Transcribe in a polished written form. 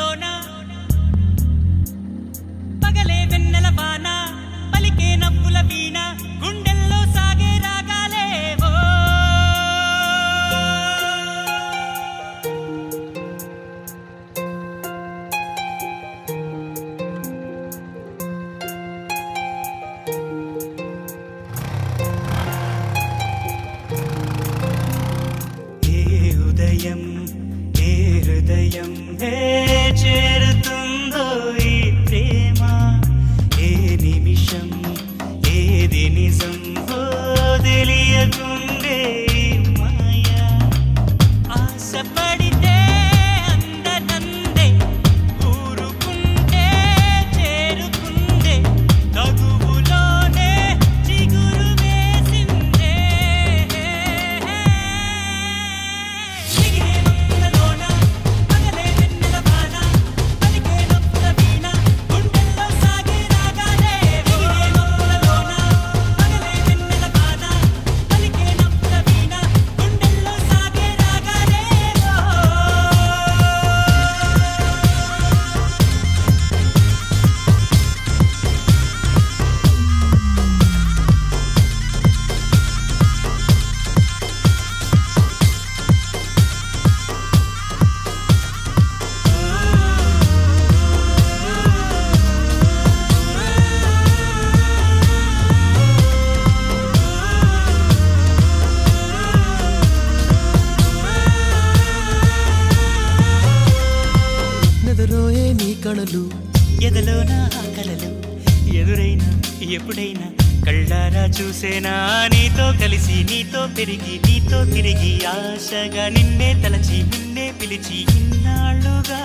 కళ్ళలోన పగలే వెన్నెల వాన పలికే నవ్వుల వీణ గుండెల్లో సాగే రాగాలేవో హృదయం చేరుతుందో ఈ ప్రేమ ఏ నిమిషం ఏది నిజం తెలియకుండే మాయా ఆశపడితే అందనందే ఊరుకుంటే చేరుకుందే తగువులోనే చిగురు వేసిందే కణలు ఎదలోన కలలు ఎదురైనా ఎప్పుడైనా కళ్ళారా చూసేనా నీతో కలిసి నీతో పెరిగి నీతో తిరిగి ఆశగా నిన్నే తలచి నిన్నే పిలిచి ఇన్నాళ్ళుగా